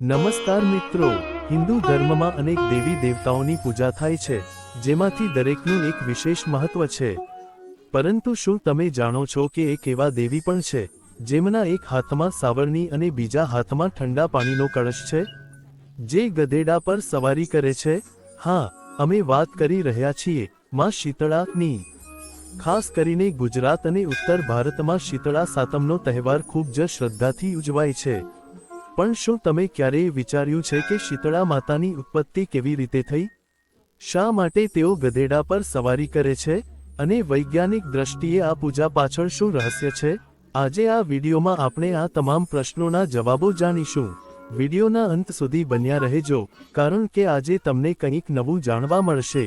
નમસ્કાર મિત્રો, હિન્દુ ધર્મમાં અનેક દેવી દેવતાઓની પૂજા થાય છે, જેમાંથી દરેકનું એક વિશેષ મહત્વ છે. પરંતુ શું તમે જાણો છો કે એક એવા દેવી પણ છે જેમના એક હાથમાં સાવરણી અને બીજા હાથમાં ઠંડા પાણીનો કળશ છે, જે ગધેડા પર સવારી કરે છે? હા, અમે વાત કરી રહ્યા છીએ માં શીતળાની. ખાસ કરીને ગુજરાત અને ઉત્તર ભારતમાં શીતળા સાતમનો તહેવાર ખૂબ જ શ્રદ્ધાથી ઉજવાય છે. પણ શું તમે ક્યારેય વિચાર્યું છે કે શીતળા માતાની ઉત્પત્તિ કેવી રીતે થઈ? શા માટે તેઓ ગધેડા પર સવારી કરે છે? અને વૈજ્ઞાનિક દ્રષ્ટિએ આ પૂજા પાછળ શું રહસ્ય છે? આજે આ વિડીયોમાં આપણે આ તમામ પ્રશ્નોના જવાબો જાણીશું. વિડીયોના અંત સુધી બન્યા રહેજો, કારણ કે આજે તમને કંઈક નવું જાણવા મળશે.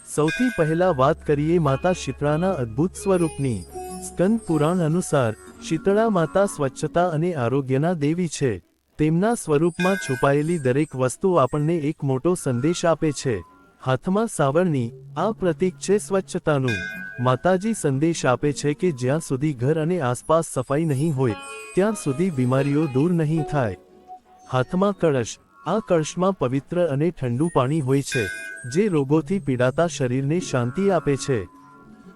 સૌથી પહેલા વાત કરીએ માતા શીતળાના અદ્ભુત સ્વરૂપની. સ્કંદ પુરાણ અનુસાર શીતળા માતા સ્વચ્છતા અને આરોગ્યના દેવી છે. તેમના સ્વરૂપમાં છુપાયેલી દરેક વસ્તુ આપણને એક મોટો સંદેશ આપે છે. હાથમાં સાવરણી, આ પ્રતીક છે સ્વચ્છતાનું. માતાજી સંદેશ આપે છે કે જ્યાં સુધી ઘર અને આસપાસ સફાઈ નહીં હોય, ત્યાં સુધી બીમારીઓ દૂર નહીં થાય. હાથમાં કળશ, આ કળશમાં પવિત્ર અને ઠંડુ પાણી હોય છે, જે રોગોથી પીડાતા શરીરને શાંતિ આપે છે.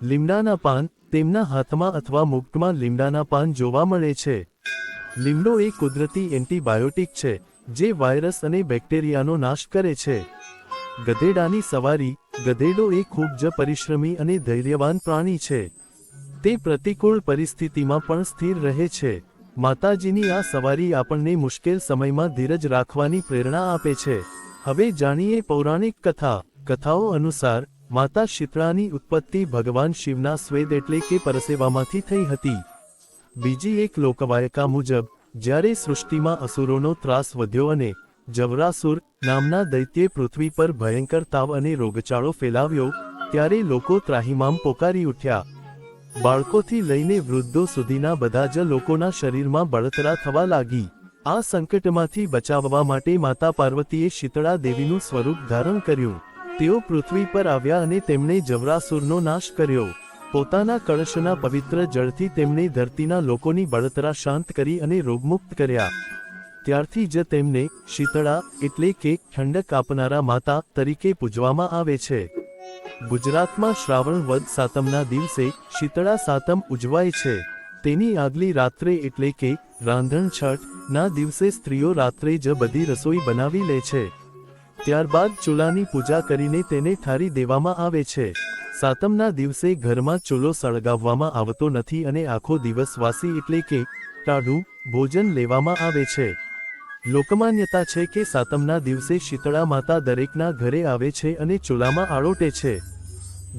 લીમડાના પાન, તેમના હાથમાં અથવા મુકટમાં લીમડાના પાન જોવા મળે છે. લીમડો એ કુદરતી એન્ટીબાયોટિક છે, જે વાયરસ અને બેક્ટેરિયાનો નાશ કરે છે. ગધેડાની સવારી, ગધેડો એ ખૂબ જ પરિશ્રમી અને ધૈર્યવાન પ્રાણી છે. તે પ્રતિકૂળ પરિસ્થિતિમાં પણ સ્થિર રહે છે. માતાજીની આ સવારી આપણને મુશ્કેલ સમયમાં ધીરજ રાખવાની પ્રેરણા આપે છે. હવે જાણીએ પૌરાણિક કથા. કથાઓ અનુસાર માતા શીતળાની ઉત્પત્તિ ભગવાન શિવના સ્વેદ એટલે કે પરસેવામાંથી થઈ હતી. બીજી એક લોકવાયકા મુજબ, જ્યારે સૃષ્ટિમાં અસુરોનો ત્રાસ વધ્યો અને જવરાસુર નામના દૈત્યે પૃથ્વી પર ભયંકર તાવ અને રોગચાળો ફેલાવ્યો, ત્યારે લોકો ત્રાહિમામ પોકારી ઉઠ્યા. બાળકોથી લઈને વૃદ્ધો સુધીના બધા જ લોકોના શરીરમાં બળતરા થવા લાગી. આ સંકટમાંથી બચાવવા માટે માતા પાર્વતીએ શીતળા દેવીનું સ્વરૂપ ધારણ કર્યું. તેઓ પૃથ્વી પર આવ્યા અને તેમણે જવરાસુરનો નાશ કર્યો. પોતાના કળશના પવિત્ર જળથી તેમણે ધરતીના લોકોની બળતરા શાંત કરી અને રોગમુક્ત કર્યા. ત્યારથી જ તેમને શીતળા એટલે કે ઠંડક આપનારા માતા તરીકે પૂજવામાં આવે છે. ગુજરાતમાં શ્રાવણ વદ સાતમના દિવસે શીતળા સાતમ ઉજવાય છે. તેની આગલી રાત્રે એટલે કે રાંધણ છઠ ના દિવસે સ્ત્રીઓ રાત્રે જ બધી રસોઈ બનાવી લે છે. ત્યારબાદ ચૂલાની પૂજા કરીને તેને ઠારી દેવામાં આવે છે. સાતમના દિવસે ઘરમાં ચૂલો સળગાવવામાં આવતો નથી અને આખો દિવસ વાસી એટલે કે ટાઢું ભોજન લેવામાં આવે છે. લોકમાન્યતા છે કે સાતમના દિવસે શીતળા માતા દરેકના ઘરે આવે છે અને ચૂલામાં આળોટે છે.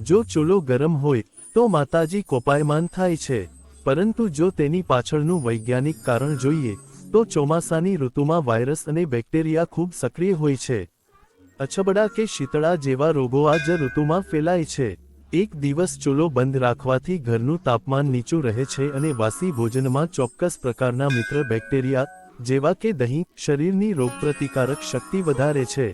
જો ચૂલો ગરમ હોય તો માતાજી કોપાયમાન થાય છે. પરંતુ જો તેની પાછળનું વૈજ્ઞાનિક કારણ જોઈએ તો ચોમાસાની ઋતુમાં વાયરસ અને બેક્ટેરિયા ખૂબ સક્રિય હોય છે. અછબડા કે શીતળા જેવા રોગો આ જ ઋતુમાં ફેલાય છે. એક દિવસ ચૂલો બંધ રાખવાથી ઘરનું તાપમાન નીચું રહે છે અને વાસી ભોજનમાં ચોક્કસ પ્રકારના મિત્ર બેક્ટેરિયા જેવા કે દહીં શરીરની રોગપ્રતિકારક શક્તિ વધારે છે.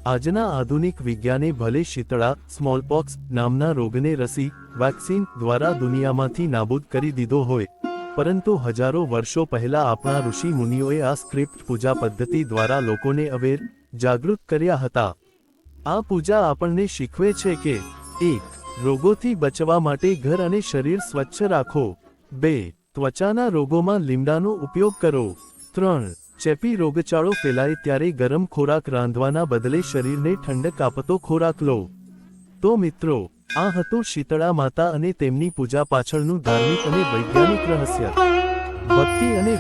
આજના આધુનિક વિજ્ઞાને ભલે શીતળા સ્મોલપોક્સ નામના રોગને રસી વેક્સિન દ્વારા દુનિયામાંથી નાબૂદ કરી દીધો હોય, પરંતુ હજારો વર્ષો પહેલા આપણા ઋષિ મુનિઓએ આ સ્ક્રિપ્ટ પૂજા પદ્ધતિ દ્વારા લોકોને જાગૃત કર્યા હતા. આ પૂજા આપણને શીખવે છે કે 1. રોગોથી બચવા માટે ઘર અને શરીર સ્વચ્છ રાખો. 2. ત્વચાના રોગોમાં લીમડાનો ઉપયોગ કરો. 3. ચેપી રોગચાળો ફેલાય ત્યારે ગરમ ખોરાક રાંધવાના બદલે શરીરને ઠંડક આપતો ખોરાક લો. તો મિત્રો, આ હતું શીતળા માતા અને તેમની પૂજા પાછળનું ધાર્મિક અને વૈજ્ઞાનિક રહસ્ય. ભક્તિ અને